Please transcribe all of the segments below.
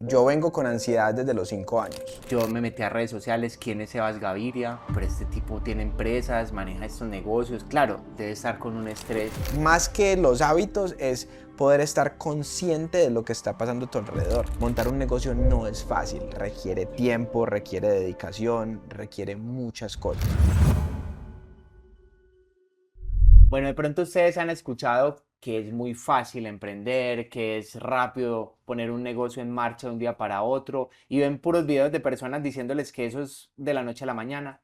Yo vengo con ansiedad desde los 5 años. Yo me metí a redes sociales, ¿quién es Sebas Gaviria? Pero este tipo tiene empresas, maneja estos negocios. Claro, debe estar con un estrés. Más que los hábitos es poder estar consciente de lo que está pasando a tu alrededor. Montar un negocio no es fácil, requiere tiempo, requiere dedicación, requiere muchas cosas. Bueno, de pronto ustedes han escuchado que es muy fácil emprender, que es rápido poner un negocio en marcha de un día para otro y ven puros videos de personas diciéndoles que eso es de la noche a la mañana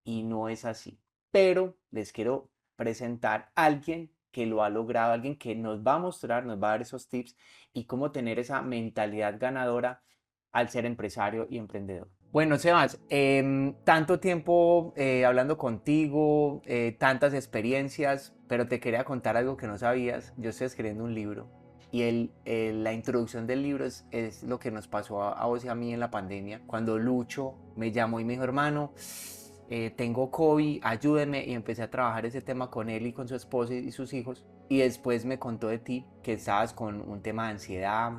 y no es así. Pero les quiero presentar a alguien que lo ha logrado, alguien que nos va a mostrar, nos va a dar esos tips y cómo tener esa mentalidad ganadora al ser empresario y emprendedor. Bueno, Sebas, tanto tiempo hablando contigo, tantas experiencias, pero te quería contar algo que no sabías. Yo estoy escribiendo un libro y la introducción del libro es lo que nos pasó a vos y a mí en la pandemia. Cuando Lucho me llamó y me dijo, hermano, tengo COVID, ayúdenme, y empecé a trabajar ese tema con él y con su esposa y sus hijos. Y después me contó de ti, que estabas con un tema de ansiedad.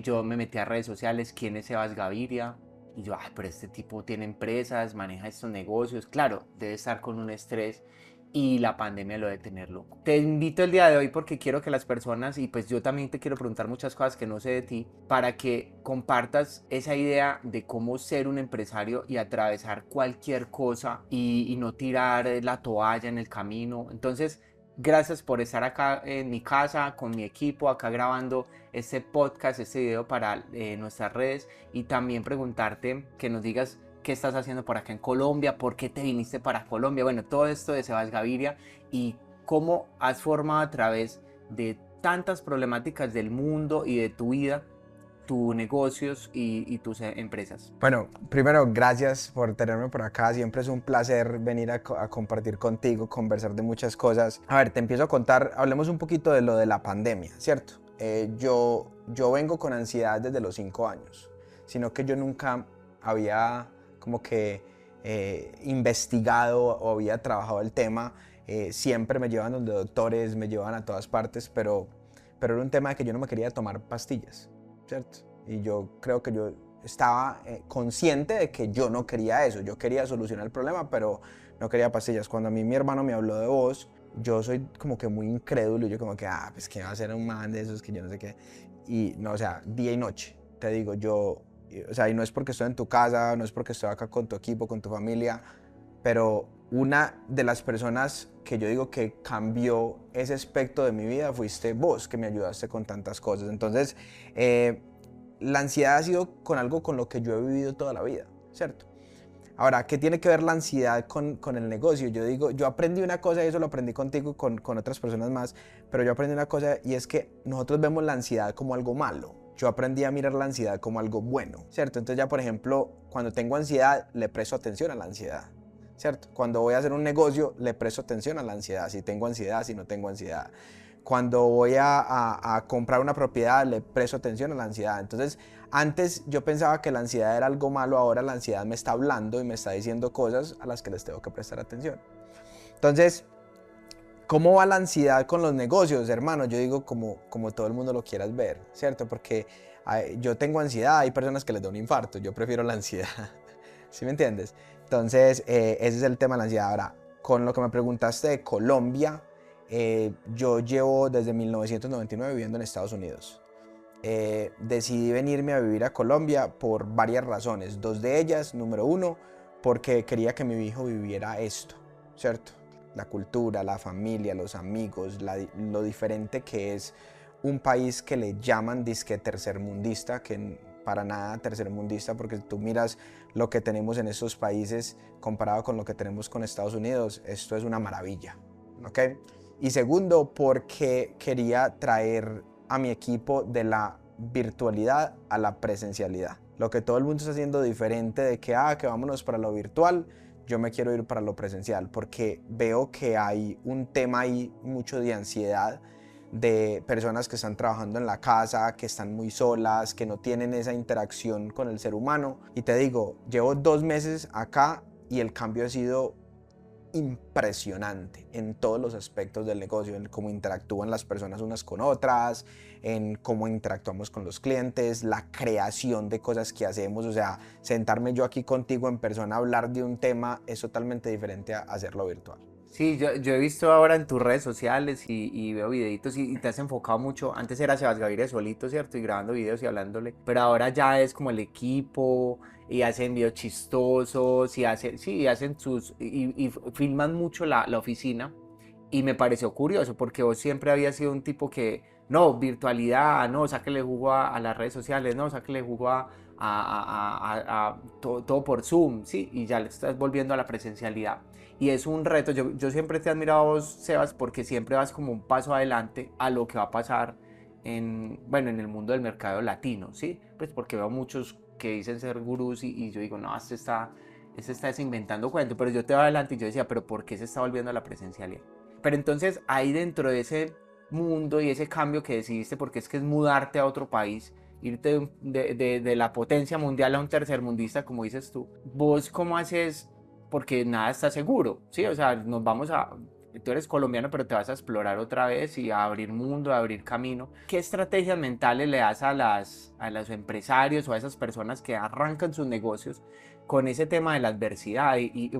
Yo me metí a redes sociales, ¿quién es Sebas Gaviria? Y yo, pero este tipo tiene empresas, maneja estos negocios, claro, debe estar con un estrés y la pandemia lo debe tener loco. Te invito el día de hoy porque quiero que las personas, y pues yo también te quiero preguntar muchas cosas que no sé de ti, para que compartas esa idea de cómo ser un empresario y atravesar cualquier cosa y no tirar la toalla en el camino. Entonces, gracias por estar acá en mi casa, con mi equipo, acá grabando este podcast, este video para nuestras redes, y también preguntarte que nos digas qué estás haciendo por acá en Colombia, por qué te viniste para Colombia, bueno, todo esto de Sebas Gaviria y cómo has formado a través de tantas problemáticas del mundo y de tu vida, tus negocios y tus empresas. Bueno, primero, gracias por tenerme por acá. Siempre es un placer venir a compartir contigo, conversar de muchas cosas. A ver, te empiezo a contar, hablemos un poquito de lo de la pandemia, ¿cierto? Yo vengo con ansiedad desde los 5 años, sino que yo nunca había como que investigado o había trabajado el tema. Siempre me llevan donde doctores, me llevan a todas partes, pero era un tema de que yo no me quería tomar pastillas, ¿cierto? Y yo creo que yo estaba consciente de que yo no quería eso, yo quería solucionar el problema, pero no quería pastillas. Cuando a mí mi hermano me habló de vos, yo soy como que muy incrédulo, yo como que, pues que va a ser un man de esos que yo no sé qué. Y no, o sea, día y noche, te digo, o sea, y no es porque estoy en tu casa, no es porque estoy acá con tu equipo, con tu familia, pero una de las personas que yo digo que cambió ese aspecto de mi vida fuiste vos, que me ayudaste con tantas cosas. Entonces, la ansiedad ha sido con algo con lo que yo he vivido toda la vida, ¿cierto? Ahora, ¿qué tiene que ver la ansiedad con el negocio? Yo digo, yo aprendí una cosa y eso lo aprendí contigo con otras personas más, pero yo aprendí una cosa y es que nosotros vemos la ansiedad como algo malo. Yo aprendí a mirar la ansiedad como algo bueno, ¿cierto? Entonces ya, por ejemplo, cuando tengo ansiedad, le presto atención a la ansiedad, ¿cierto? Cuando voy a hacer un negocio, le presto atención a la ansiedad, si tengo ansiedad, si no tengo ansiedad. Cuando voy a comprar una propiedad, le presto atención a la ansiedad. Entonces, antes yo pensaba que la ansiedad era algo malo, ahora la ansiedad me está hablando y me está diciendo cosas a las que les tengo que prestar atención. Entonces, ¿cómo va la ansiedad con los negocios, hermano? Yo digo como todo el mundo lo quieras ver, ¿cierto? Porque yo tengo ansiedad, hay personas que les da un infarto, yo prefiero la ansiedad, ¿sí me entiendes? Entonces, ese es el tema de la ansiedad. Ahora, con lo que me preguntaste de Colombia, yo llevo desde 1999 viviendo en Estados Unidos. Decidí venirme a vivir a Colombia por varias razones. Dos de ellas, número uno, porque quería que mi hijo viviera esto, ¿cierto? La cultura, la familia, los amigos, lo diferente que es un país que le llaman disque tercermundista, que para nada tercermundista, porque tú miras lo que tenemos en estos países comparado con lo que tenemos con Estados Unidos, esto es una maravilla, ¿ok? Y segundo, porque quería traer a mi equipo de la virtualidad a la presencialidad. Lo que todo el mundo está haciendo diferente de que vámonos para lo virtual, yo me quiero ir para lo presencial porque veo que hay un tema ahí mucho de ansiedad de personas que están trabajando en la casa, que están muy solas, que no tienen esa interacción con el ser humano. Y te digo, llevo 2 meses acá y el cambio ha sido impresionante en todos los aspectos del negocio, en cómo interactúan las personas unas con otras, en cómo interactuamos con los clientes, la creación de cosas que hacemos. O sea, sentarme yo aquí contigo en persona a hablar de un tema es totalmente diferente a hacerlo virtual. Sí, yo he visto ahora en tus redes sociales y veo videitos y te has enfocado mucho. Antes era Sebas Gaviria solito, ¿cierto? Y grabando videos y hablándole. Pero ahora ya es como el equipo y hacen videos chistosos y hacen, sí, y hacen sus, y filman mucho la oficina. Y me pareció curioso porque vos siempre habías sido un tipo que, no, virtualidad, no, sáquele jugo a las redes sociales, no, sáquele jugo a todo por Zoom, sí, y ya le estás volviendo a la presencialidad. Y es un reto, yo siempre te he admirado a vos, Sebas, porque siempre vas como un paso adelante a lo que va a pasar en, bueno, en el mundo del mercado latino, ¿sí? Pues porque veo muchos que dicen ser gurús y yo digo, no, este está desinventando cuentos, pero yo te voy adelante y yo decía, pero ¿por qué se está volviendo a la presencialidad? Pero entonces ahí dentro de ese mundo y ese cambio que decidiste, porque es que es mudarte a otro país, irte de la potencia mundial a un tercermundista, como dices tú, vos cómo haces, porque nada está seguro, ¿sí? O sea, nos vamos a, tú eres colombiano, pero te vas a explorar otra vez y a abrir mundo, a abrir camino. ¿Qué estrategias mentales le das a los empresarios o a esas personas que arrancan sus negocios con ese tema de la adversidad?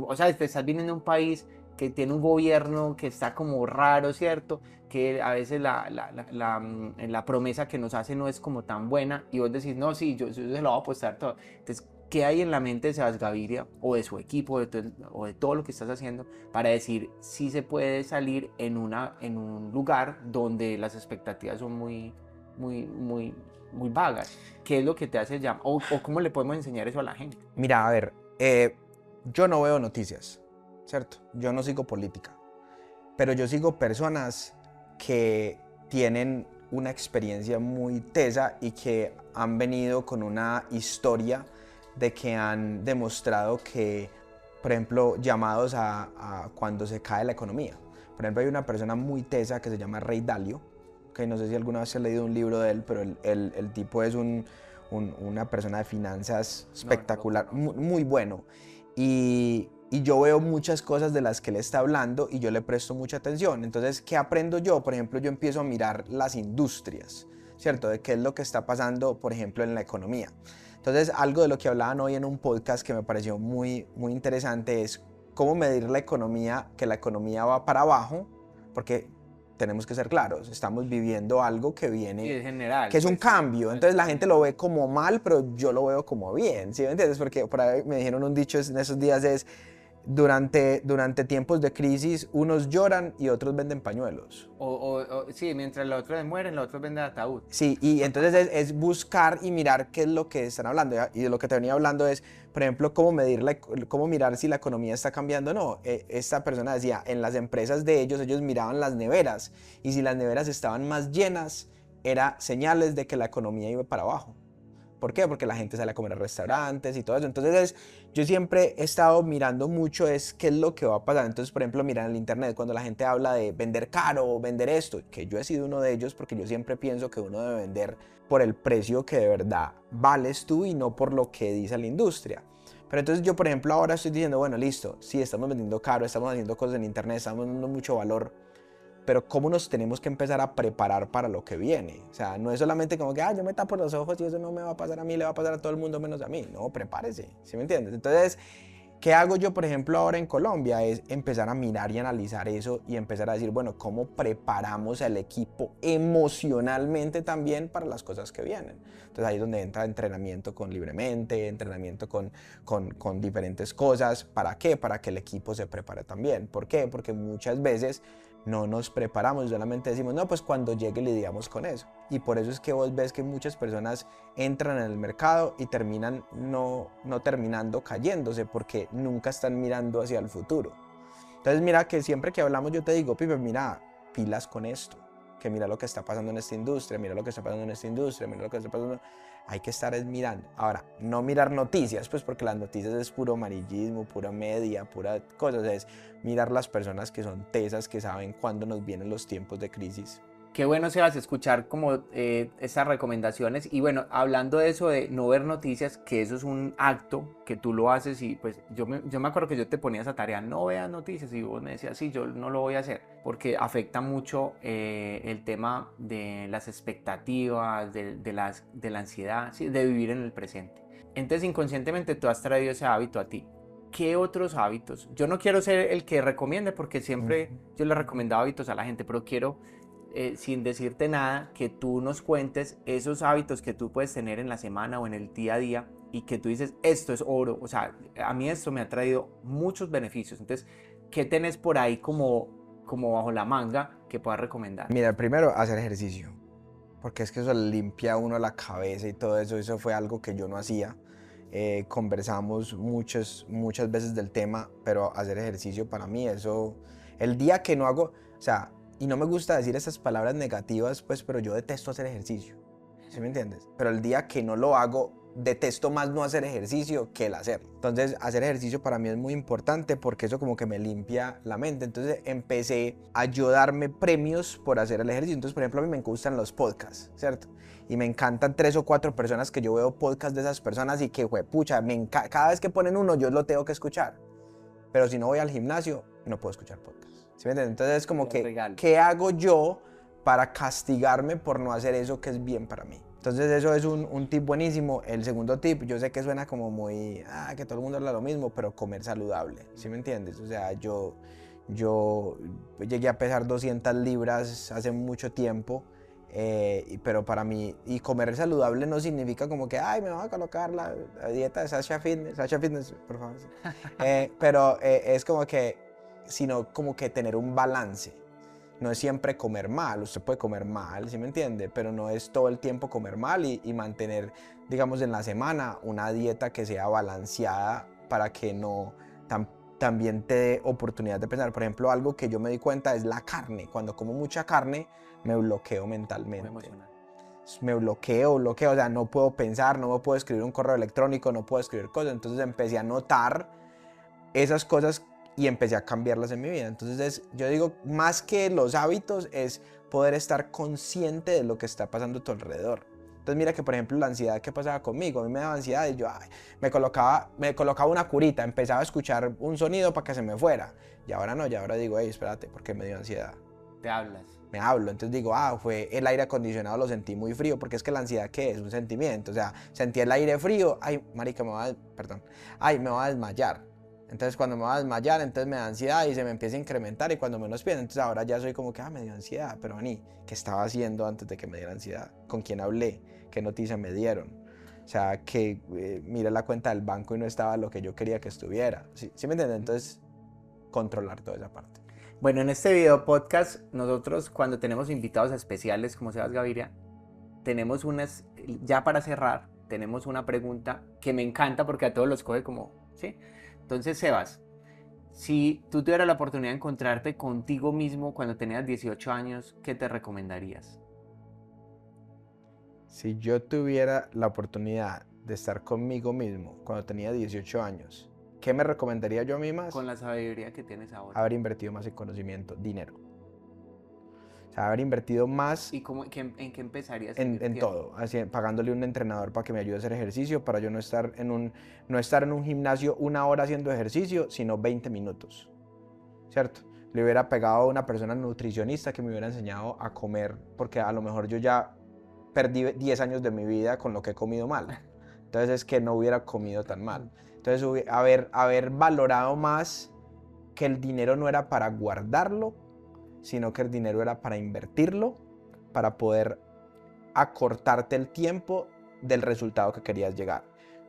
O sea, te estás viniendo a un país que tiene un gobierno que está como raro, ¿cierto? Que a veces la promesa que nos hace no es como tan buena y vos decís, no, sí, yo se lo voy a apostar todo. Entonces, ¿qué hay en la mente de Sebas Gaviria o de su equipo o de todo lo que estás haciendo para decir si se puede salir en un lugar donde las expectativas son muy vagas? ¿Qué es lo que te hace llamar? O cómo le podemos enseñar eso a la gente? Mira, a ver, yo no veo noticias, ¿cierto? Yo no sigo política, pero yo sigo personas que tienen una experiencia muy tesa y que han venido con una historia de que han demostrado que, por ejemplo, llamados a cuando se cae la economía. Por ejemplo, hay una persona muy tesa que se llama Ray Dalio, que no sé si alguna vez has leído un libro de él, pero el tipo es una persona de finanzas espectacular, no, muy bueno. Y yo veo muchas cosas de las que él está hablando y yo le presto mucha atención. Entonces, ¿qué aprendo yo? Por ejemplo, yo empiezo a mirar las industrias, ¿cierto? De qué es lo que está pasando, por ejemplo, en la economía. Entonces, algo de lo que hablaban hoy en un podcast que me pareció muy interesante es cómo medir la economía, que la economía va para abajo, porque tenemos que ser claros, estamos viviendo algo que viene, sí, general, que es un cambio. Entonces la gente lo ve como mal, pero yo lo veo como bien, ¿sí me entiendes? Porque por ahí me dijeron un dicho en esos días es, durante tiempos de crisis, unos lloran y otros venden pañuelos. Sí, mientras los otros mueren, los otros venden ataúd. Sí, y entonces es buscar y mirar qué es lo que están hablando. Y de lo que te venía hablando es, por ejemplo, cómo mirar si la economía está cambiando o no. Esta persona decía, en las empresas de ellos miraban las neveras. Y si las neveras estaban más llenas, era señales de que la economía iba para abajo. ¿Por qué? Porque la gente sale a comer a restaurantes y todo eso. Entonces, yo siempre he estado mirando mucho es qué es lo que va a pasar. Entonces, por ejemplo, mira en el internet, cuando la gente habla de vender caro o vender esto, que yo he sido uno de ellos porque yo siempre pienso que uno debe vender por el precio que de verdad vales tú y no por lo que dice la industria. Pero entonces yo, por ejemplo, ahora estoy diciendo, bueno, listo, sí, estamos vendiendo caro, estamos haciendo cosas en internet, estamos dando mucho valor, pero cómo nos tenemos que empezar a preparar para lo que viene. O sea, no es solamente como que, yo me tapo los ojos y eso no me va a pasar a mí, le va a pasar a todo el mundo menos a mí. No, prepárese, ¿sí me entiendes? Entonces, ¿qué hago yo, por ejemplo, ahora en Colombia? Es empezar a mirar y analizar eso y empezar a decir, bueno, ¿cómo preparamos al equipo emocionalmente también para las cosas que vienen? Entonces ahí es donde entra entrenamiento con Libremente, entrenamiento con diferentes cosas. ¿Para qué? Para que el equipo se prepare también. ¿Por qué? Porque muchas veces no nos preparamos, solamente decimos, no, pues cuando llegue lidiamos con eso. Y por eso es que vos ves que muchas personas entran en el mercado y terminan no terminando cayéndose porque nunca están mirando hacia el futuro. Entonces mira que siempre que hablamos yo te digo, Pipe, mira, pilas con esto, que mira lo que está pasando en esta industria, mira lo que está pasando en esta industria, mira lo que está pasando. Hay que estar mirando. Ahora, no mirar noticias, pues porque las noticias es puro amarillismo, pura media, pura cosas. Es mirar las personas que son tesas, que saben cuándo nos vienen los tiempos de crisis Qué bueno, Sebas, escuchar como estas recomendaciones. Y bueno, hablando de eso de no ver noticias, que eso es un acto que tú lo haces y pues yo me acuerdo que yo te ponía esa tarea, no veas noticias, y vos me decías, sí, yo no lo voy a hacer, porque afecta mucho el tema de las expectativas, de la ansiedad, ¿sí? De vivir en el presente. Entonces, inconscientemente tú has traído ese hábito a ti. ¿Qué otros hábitos? Yo no quiero ser el que recomiende, porque siempre yo le recomendaba hábitos a la gente, pero quiero sin decirte nada, que tú nos cuentes esos hábitos que tú puedes tener en la semana o en el día a día y que tú dices, esto es oro, o sea, a mí esto me ha traído muchos beneficios. Entonces, ¿qué tenés por ahí como bajo la manga que puedas recomendar? Mira, primero hacer ejercicio, porque es que eso le limpia a uno la cabeza y todo eso. Eso fue algo que yo no hacía. Conversamos muchas veces del tema, pero hacer ejercicio para mí, eso, el día que no hago, o sea, y no me gusta decir esas palabras negativas, pues, pero yo detesto hacer ejercicio, ¿sí me entiendes? Pero el día que no lo hago, detesto más no hacer ejercicio que el hacerlo. Entonces, hacer ejercicio para mí es muy importante porque eso como que me limpia la mente. Entonces, empecé a yo darme premios por hacer el ejercicio. Entonces, por ejemplo, a mí me gustan los podcasts, ¿cierto? Y me encantan 3 o 4 personas que yo veo podcast de esas personas y que, pucha, cada vez que ponen uno yo lo tengo que escuchar. Pero si no voy al gimnasio, no puedo escuchar podcast. ¿Sí me entiendes? Entonces es como que, ¿qué hago yo para castigarme por no hacer eso que es bien para mí? Entonces eso es un tip buenísimo. El segundo tip, yo sé que suena como muy, que todo el mundo habla lo mismo, pero comer saludable, ¿sí me entiendes? O sea, yo llegué a pesar 200 libras hace mucho tiempo, pero para mí, y comer saludable no significa como que, me voy a colocar la dieta de Sasha Fitness, por favor. Pero es como que, sino como que tener un balance. No es siempre comer mal, usted puede comer mal, ¿sí me entiende? Pero no es todo el tiempo comer mal y mantener, digamos, en la semana una dieta que sea balanceada para que no también te dé oportunidad de pensar. Por ejemplo, algo que yo me di cuenta es la carne. Cuando como mucha carne, me bloqueo mentalmente. Muy emocional. Me bloqueo, o sea, no puedo pensar, no me puedo escribir un correo electrónico, no puedo escribir cosas. Entonces empecé a notar esas cosas y empecé a cambiarlas en mi vida. Entonces yo digo, más que los hábitos es poder estar consciente de lo que está pasando a tu alrededor. Entonces mira que por ejemplo la ansiedad que pasaba conmigo, a mí me daba ansiedad y yo me colocaba una curita, empezaba a escuchar un sonido para que se me fuera. Y ahora no, y ahora digo, espérate, porque me dio ansiedad. Te hablas. Me hablo, entonces digo, fue el aire acondicionado, lo sentí muy frío, porque es que la ansiedad, ¿qué es? Un sentimiento, o sea, sentí el aire frío, marica, me voy a desmayar. Entonces cuando me voy a desmayar, entonces me da ansiedad y se me empieza a incrementar y cuando menos pienso, entonces ahora ya soy como que, me dio ansiedad, pero ¿qué estaba haciendo antes de que me diera ansiedad? ¿Con quién hablé? ¿Qué noticia me dieron? O sea, que miré la cuenta del banco y no estaba lo que yo quería que estuviera. ¿Sí me entiendes? Entonces, controlar toda esa parte. Bueno, en este video podcast, nosotros cuando tenemos invitados especiales como Sebas Gaviria, tenemos ya para cerrar, tenemos una pregunta que me encanta porque a todos los coge como, ¿sí? Entonces, Sebas, si tú tuvieras la oportunidad de encontrarte contigo mismo cuando tenías 18 años, ¿qué te recomendarías? Si yo tuviera la oportunidad de estar conmigo mismo cuando tenía 18 años, ¿qué me recomendaría yo a mí más? Con la sabiduría que tienes ahora. Haber invertido más en conocimiento, dinero. O sea, haber invertido más. ¿Y en qué empezarías? En todo, pagándole un entrenador para que me ayude a hacer ejercicio, para yo no estar en un gimnasio 1 hora haciendo ejercicio, sino 20 minutos, ¿cierto? Le hubiera pegado a una persona nutricionista que me hubiera enseñado a comer, porque a lo mejor yo ya perdí 10 años de mi vida con lo que he comido mal. Entonces es que no hubiera comido tan mal. Entonces haber valorado más que el dinero no era para guardarlo, sino que el dinero era para invertirlo, para poder acortarte el tiempo del resultado que querías llegar.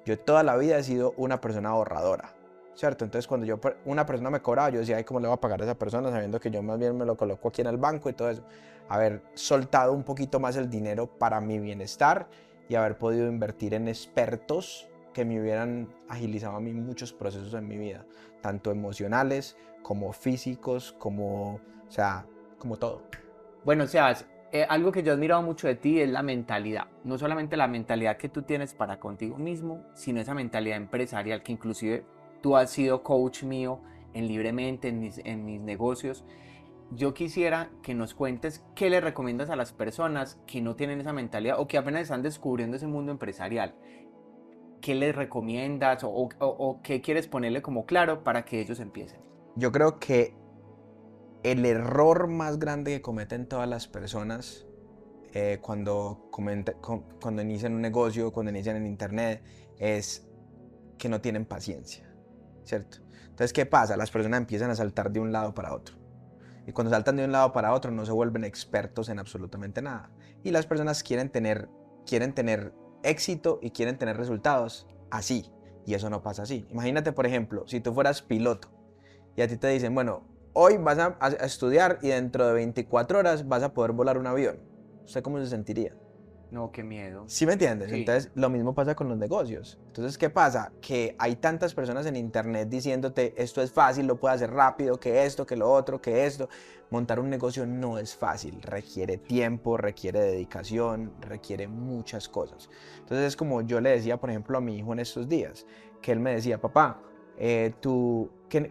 Yo toda la vida he sido una persona ahorradora, ¿cierto? Entonces cuando una persona me cobraba, yo decía, ¿cómo le voy a pagar a esa persona? Sabiendo que yo más bien me lo coloco aquí en el banco y todo eso. Haber soltado un poquito más el dinero para mi bienestar y haber podido invertir en expertos que me hubieran agilizado a mí muchos procesos en mi vida, tanto emocionales como físicos, como todo. Bueno, Sebas, algo que yo he admirado mucho de ti es la mentalidad. No solamente la mentalidad que tú tienes para contigo mismo, sino esa mentalidad empresarial que inclusive tú has sido coach mío en Libremente, en mis negocios. yo quisiera que nos cuentes qué le recomiendas a las personas que no tienen esa mentalidad o que apenas están descubriendo ese mundo empresarial. ¿Qué les recomiendas o qué quieres ponerle como claro para que ellos empiecen? Yo creo que el error más grande que cometen todas las personas cuando inician un negocio, cuando inician en internet, es que no tienen paciencia, ¿cierto? Entonces, ¿qué pasa? Las personas empiezan a saltar de un lado para otro. Y cuando saltan de un lado para otro no se vuelven expertos en absolutamente nada. Y las personas quieren tener éxito y quieren tener resultados así. Y eso no pasa así. Imagínate, por ejemplo, si tú fueras piloto y a ti te dicen, bueno, hoy vas a estudiar y dentro de 24 horas vas a poder volar un avión. ¿Usted cómo se sentiría? No, qué miedo. ¿Sí me entiendes? Sí. Entonces, lo mismo pasa con los negocios. Entonces, ¿qué pasa? Que hay tantas personas en internet diciéndote esto es fácil, lo puedes hacer rápido, que esto, que lo otro, que esto. Montar un negocio no es fácil, requiere tiempo, requiere dedicación, requiere muchas cosas. Entonces, es como yo le decía, por ejemplo, a mi hijo en estos días, que él me decía, papá,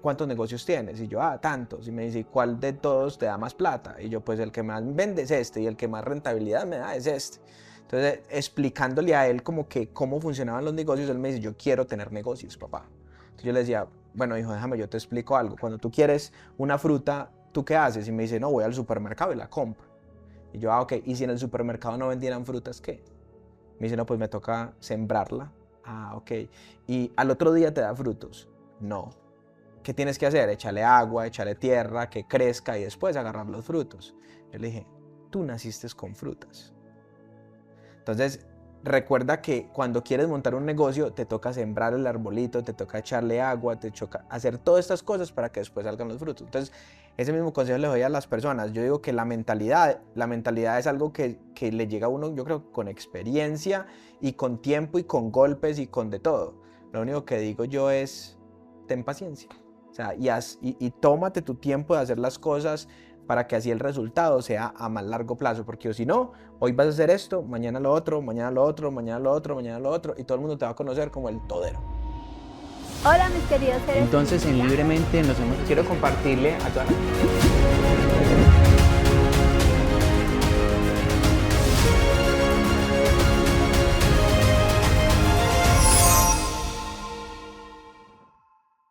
¿cuántos negocios tienes? Y yo, tantos. Y me dice, ¿cuál de todos te da más plata? Y yo, pues el que más vende es este y el que más rentabilidad me da es este. Entonces, explicándole a él como que cómo funcionaban los negocios, él me dice, yo quiero tener negocios, papá. Entonces yo le decía, bueno, hijo, déjame, yo te explico algo. Cuando tú quieres una fruta, ¿tú qué haces? Y me dice, no, voy al supermercado y la compro. Y yo, ok, ¿y si en el supermercado no vendieran frutas, qué? Me dice, no, pues me toca sembrarla. Ok. ¿Y al otro día te da frutos? No. ¿Qué tienes que hacer? Echarle agua, echarle tierra, que crezca y después agarrar los frutos. Yo le dije, tú naciste con frutas. Entonces, recuerda que cuando quieres montar un negocio, te toca sembrar el arbolito, te toca echarle agua, te toca hacer todas estas cosas para que después salgan los frutos. Entonces, ese mismo consejo le doy a las personas. Yo digo que la mentalidad es algo que le llega a uno, yo creo, con experiencia y con tiempo y con golpes y con de todo. Lo único que digo yo es, ten paciencia. O sea, y tómate tu tiempo de hacer las cosas para que así el resultado sea a más largo plazo, porque si no, hoy vas a hacer esto, mañana lo otro, mañana lo otro, mañana lo otro, mañana lo otro, y todo el mundo te va a conocer como el todero. Hola mis queridos seres. Entonces en Libremente quiero compartirle a todas las